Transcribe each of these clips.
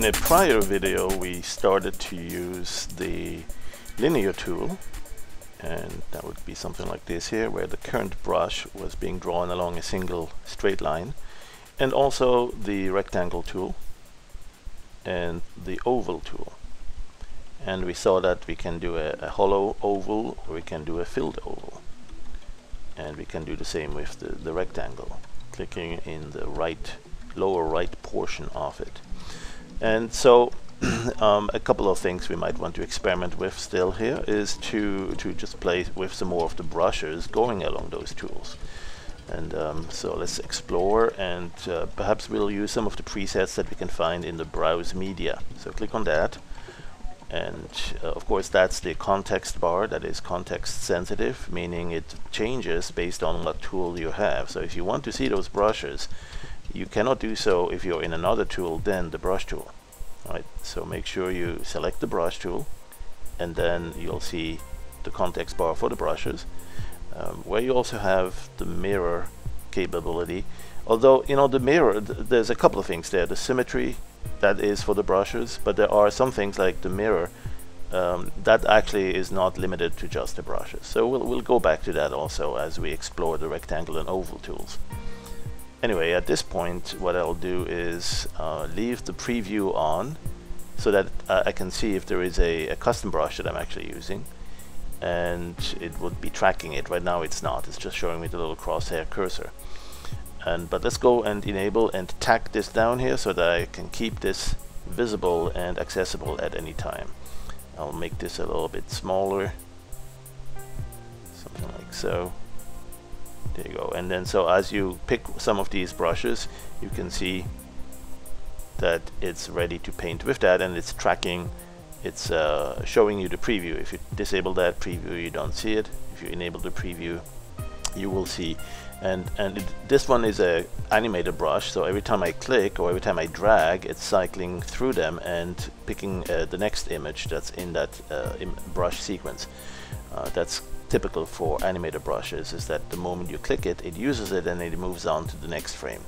In a prior video we started to use the linear tool, and that would be something like this here, where the current brush was being drawn along a single straight line, and also the rectangle tool and the oval tool. And we saw that we can do a hollow oval, or we can do a filled oval, and we can do the same with the rectangle, clicking in the lower right portion of it. And so a couple of things we might want to experiment with still here is to just play with some more of the brushes going along those tools. And so let's explore, and perhaps we'll use some of the presets that we can find in the browse media. So click on that, and of course that's the context bar that is context sensitive, meaning it changes based on what tool you have. So if you want to see those brushes, you cannot do so if you're in another tool than the brush tool. Right, so make sure you select the brush tool, and then you'll see the context bar for the brushes, where you also have the mirror capability. Although, you know, the mirror, there's a couple of things there. The symmetry, that is for the brushes, but there are some things like the mirror that actually is not limited to just the brushes. So we'll go back to that also as we explore the rectangle and oval tools. Anyway, at this point what I'll do is leave the preview on, so that I can see if there is a custom brush that I'm actually using, and it would be tracking it. Right now it's not, it's just showing me the little crosshair cursor. But let's go and enable and tack this down here so that I can keep this visible and accessible at any time. I'll make this a little bit smaller, something like so. There you go. And then so as you pick some of these brushes, you can see that it's ready to paint with that, and it's tracking, it's showing you the preview. If you disable that preview, you don't see it. If you enable the preview, you will see. And this one is a animated brush, so every time I click or every time I drag, it's cycling through them and picking the next image that's in that brush sequence. That's typical for animated brushes, is that the moment you click it, it uses it and it moves on to the next frame.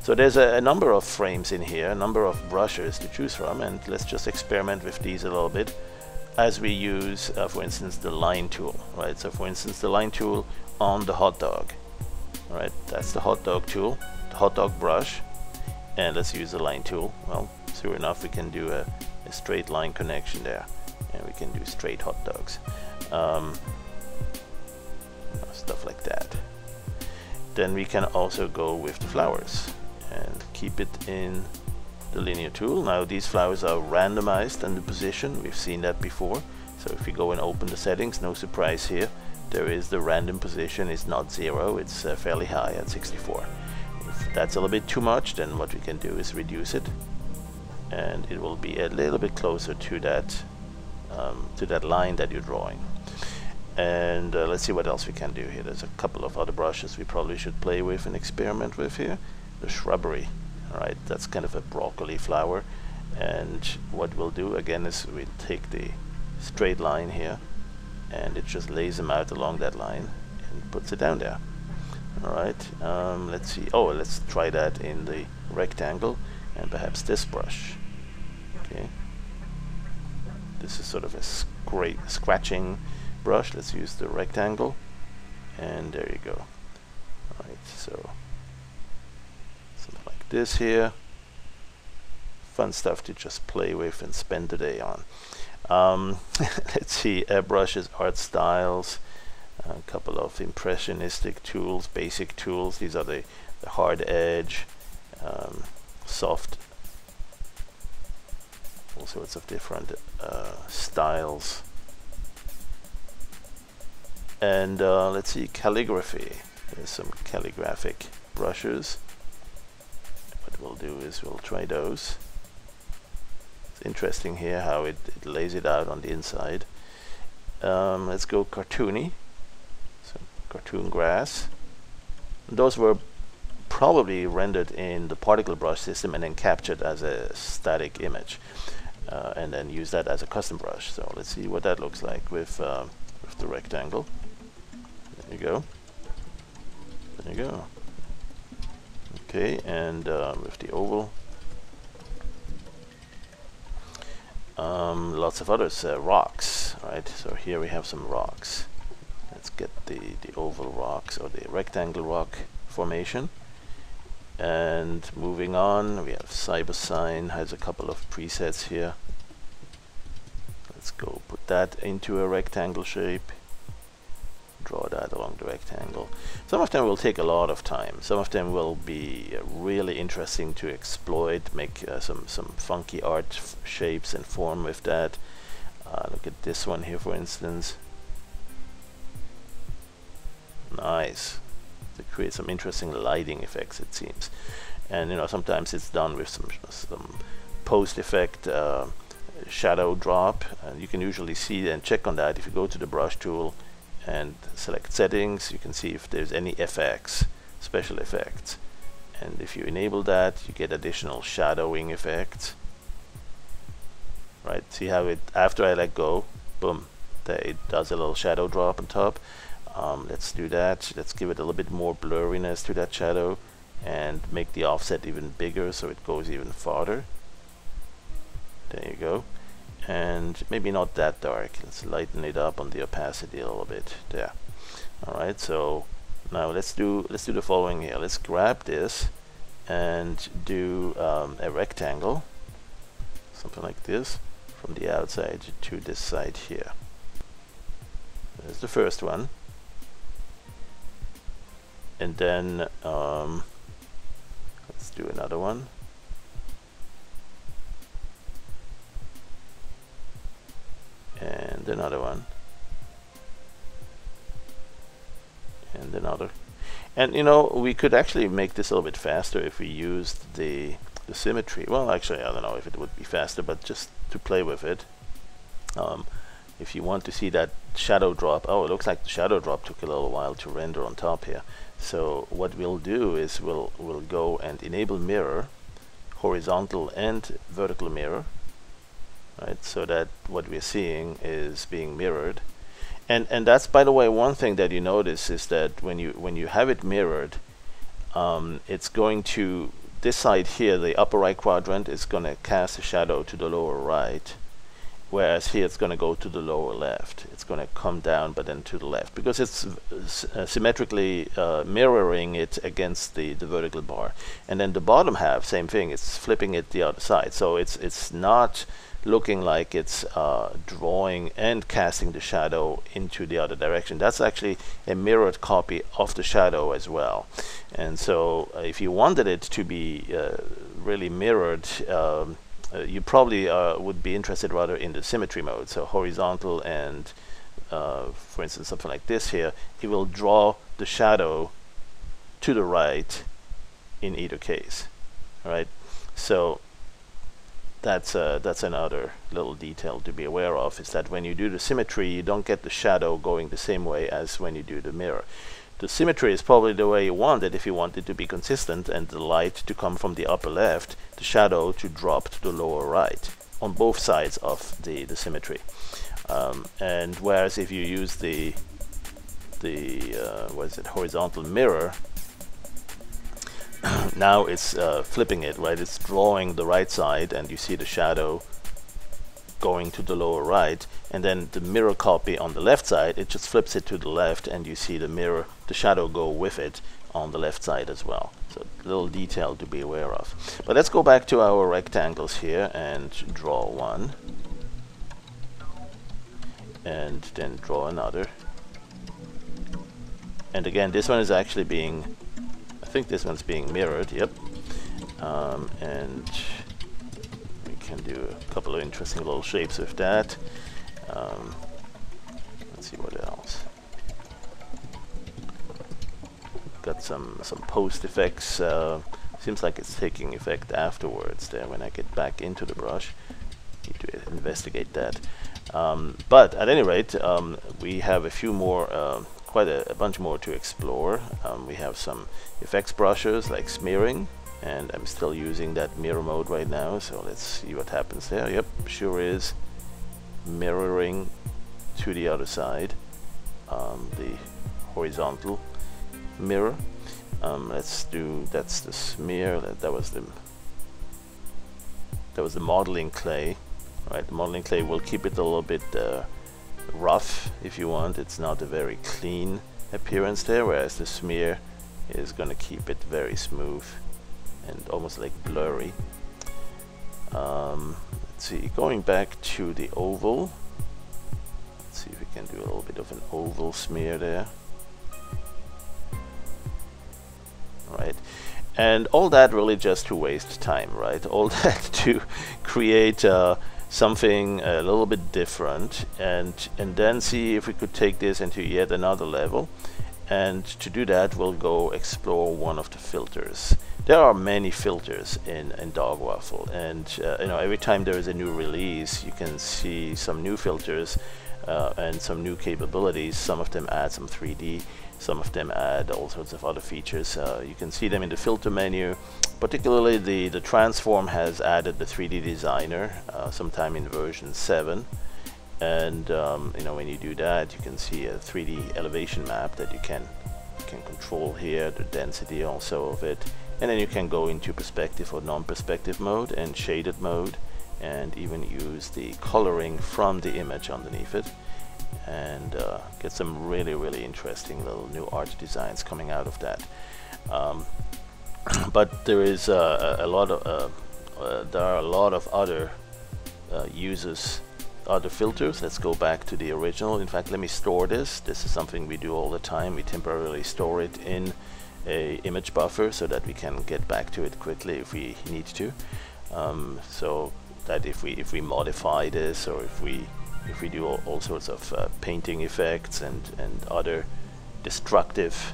So there's a number of frames in here, a number of brushes to choose from, and let's just experiment with these a little bit as we use, for instance, the line tool. Right. So for instance, the line tool on the hot dog. All right, that's the hot dog tool, the hot dog brush, and let's use the line tool. Well, sure enough, we can do a straight line connection there, and we can do straight hot dogs. Stuff like that. Then we can also go with the flowers and keep it in the linear tool. Now these flowers are randomized in the position, we've seen that before. So if we go and open the settings, no surprise here, there is the random position is not 0, it's fairly high at 64. If that's a little bit too much, then what we can do is reduce it, and it will be a little bit closer to that line that you're drawing. And let's see what else we can do here. There's a couple of other brushes we probably should play with and experiment with here. The shrubbery, alright, that's kind of a broccoli flower, and what we'll do again is we take the straight line here, and it just lays them out along that line and puts it down there. Alright, let's see, let's try that in the rectangle, and perhaps this brush. Okay, this is sort of a scratching brush. Let's use the rectangle, and there you go. Alright, so something like this here. Fun stuff to just play with and spend the day on. Let's see, airbrushes, art styles, a couple of impressionistic tools, basic tools. These are the hard edge, soft, all sorts of different styles. And let's see, calligraphy. There's some calligraphic brushes. What we'll do is we'll try those. It's interesting here how it lays it out on the inside. Let's go cartoony. So cartoon grass. And those were probably rendered in the particle brush system and then captured as a static image, and then use that as a custom brush. So let's see what that looks like with the rectangle. There you go. There you go. Okay, and with the oval. lots of others, rocks, right? So here we have some rocks. Let's get the oval rocks or the rectangle rock formation. And moving on, we have CyberSign has a couple of presets here. Let's go put that into a rectangle shape. Draw that along the rectangle. Some of them will take a lot of time. Some of them will be really interesting to exploit, make some funky art shapes and form with that. Look at this one here, for instance. Nice. To create some interesting lighting effects, it seems. And you know, sometimes it's done with some post effect shadow drop, and you can usually see and check on that if you go to the brush tool and select settings. You can see if there's any FX, special effects, and if you enable that, you get additional shadowing effects. Right, see how it, after I let go, boom, it does a little shadow drop on top. Let's do that. Let's give it a little bit more blurriness to that shadow and make the offset even bigger so it goes even farther. There you go. And maybe not that dark. Let's lighten it up on the opacity a little bit. There. Alright, so now let's do the following here. Let's grab this and do a rectangle, something like this, from the outside to this side here. There's the first one. And then let's do another one. And another one. And another. And you know, we could actually make this a little bit faster if we used the symmetry. Well, actually, I don't know if it would be faster, but just to play with it. If you want to see that shadow drop, oh, it looks like the shadow drop took a little while to render on top here. So what we'll do is we'll go and enable mirror, horizontal and vertical mirror, right? So that what we're seeing is being mirrored. And that's, by the way, one thing that you notice is that when you have it mirrored, it's going to, this side here, the upper right quadrant, is going to cast a shadow to the lower right. Whereas here it's going to go to the lower left. It's going to come down but then to the left, because it's symmetrically mirroring it against the vertical bar. And then the bottom half, same thing, it's flipping it the other side. So it's not looking like it's drawing and casting the shadow into the other direction. That's actually a mirrored copy of the shadow as well. And so if you wanted it to be really mirrored, you probably would be interested rather in the symmetry mode. So horizontal and for instance something like this here, it will draw the shadow to the right in either case. All right, so that's another little detail to be aware of, is that when you do the symmetry, you don't get the shadow going the same way as when you do the mirror. The symmetry is probably the way you want it if you want it to be consistent, and the light to come from the upper left, the shadow to drop to the lower right on both sides of the symmetry. And whereas if you use the what is it, horizontal mirror, now it's flipping it, right? It's drawing the right side and you see the shadow going to the lower right, and then the mirror copy on the left side, it just flips it to the left and you see the shadow go with it on the left side as well. So a little detail to be aware of. But let's go back to our rectangles here and draw one, and then draw another. And again, this one is actually being, I think this one's being mirrored, yep. And we can do a couple of interesting little shapes with that. Let's see what else. Got some post effects. Seems like it's taking effect afterwards there when I get back into the brush. Need to investigate that. But at any rate, we have a few more, quite a bunch more to explore. We have some effects brushes like smearing, and I'm still using that mirror mode right now, so let's see what happens there. Yep, sure is mirroring to the other side, the horizontal mirror. Let's do, that's the smear, that was the modeling clay. Right, the modeling clay will keep it a little bit rough if you want. It's not a very clean appearance there, whereas the smear is going to keep it very smooth and almost like blurry. Let's see, going back to the oval, let's see if we can do a little bit of an oval smear there. Right, and all that really just to waste time, right? All that to create something a little bit different, and then see if we could take this into yet another level. And to do that, we'll go explore one of the filters. There are many filters in Dog Waffle, and you know, every time there is a new release, you can see some new filters and some new capabilities. Some of them add some 3D, some of them add all sorts of other features. You can see them in the filter menu. Particularly the transform has added the 3D designer sometime in version 7. And you know, when you do that, you can see a 3D elevation map that you can control here, the density also of it, and then you can go into perspective or non-perspective mode and shaded mode, and even use the coloring from the image underneath it, and get some really interesting little new art designs coming out of that. But there is a lot of there are a lot of other uses, other filters. Let's go back to the original. In fact, let me store this. This is something we do all the time. We temporarily store it in a image buffer so that we can get back to it quickly if we need to. So that if we modify this, or if we do all sorts of painting effects and other destructive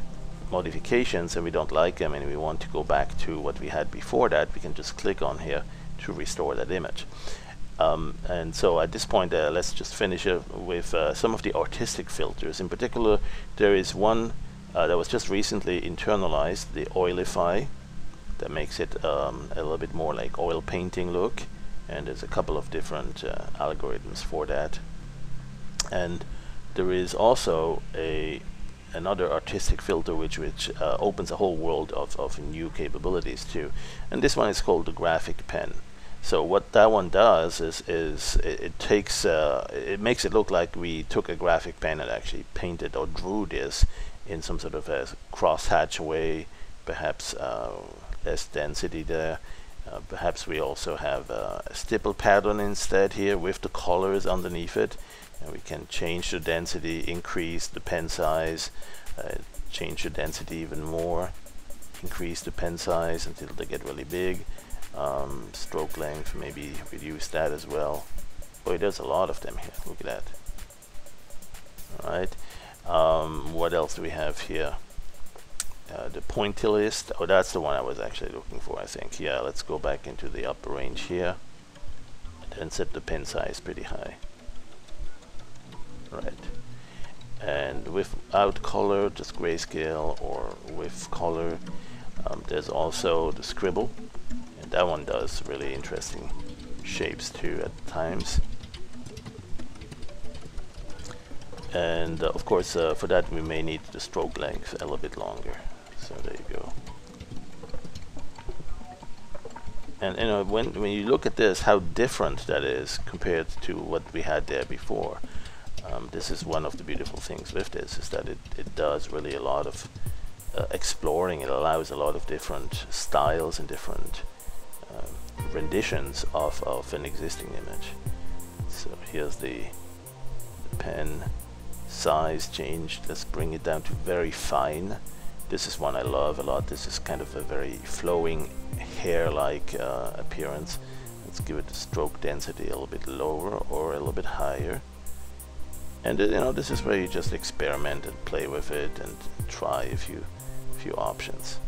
modifications, and we don't like them and we want to go back to what we had before that, we can just click on here to restore that image. And so at this point, let's just finish with some of the artistic filters. In particular, there is one that was just recently internalized, the Oilify, that makes it a little bit more like oil painting look, and there's a couple of different algorithms for that. And there is also another artistic filter which opens a whole world of new capabilities too, and this one is called the graphic pen. So what that one does is it takes it makes it look like we took a graphic pen and actually painted or drew this in some sort of a crosshatch way, perhaps less density there. Perhaps we also have a stipple pattern instead here with the colors underneath it, and we can change the density, increase the pen size, change the density even more, increase the pen size until they get really big. Stroke length, maybe reduce that as well. Boy, there's a lot of them here. Look at that. Alright, what else do we have here? The pointillist. Oh, that's the one I was actually looking for, I think. Yeah, let's go back into the upper range here and set the pen size pretty high. Right. And without color, just grayscale, or with color. There's also the scribble. That one does really interesting shapes too at times. And of course, for that we may need the stroke length a little bit longer. So there you go. And you know, when you look at this, how different that is compared to what we had there before. This is one of the beautiful things with this, is that it does really a lot of exploring. It allows a lot of different styles and different renditions of an existing image. So here's the pen size changed. Let's bring it down to very fine. This is one I love a lot. This is kind of a very flowing hair-like appearance. Let's give it the stroke density a little bit lower or a little bit higher. And you know, this is where you just experiment and play with it and try a few options.